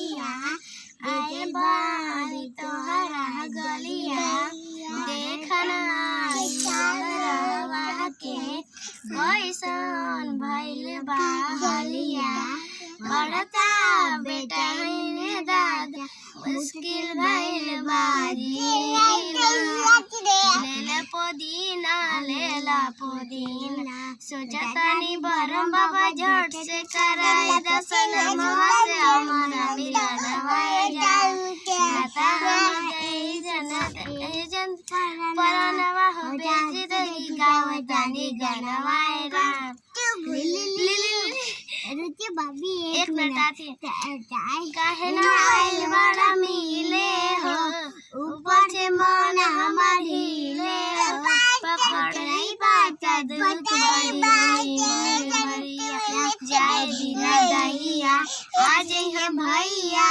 गलिया आए बारी तोहरा गलिया देखना रवा के कैसन भइल बा हलिया बढ़ता बेटा ने दादा मुश्किल भइल बारी लेला पुदीना सोचतानी बरम बाबा झट से कराई दर्शन मवा से हमारा मिलन होए जाता हम गई जन परनवा हो बेजी दही गावतानी गनवाए राम रुचि भाभी एक मिनट आती काहे ना आइल बड़ा मिले हो ऊपर से मन हमार हिले हो पकड़ नहीं पाता दूध बड़ी जाए बिना दहिया आज है भैया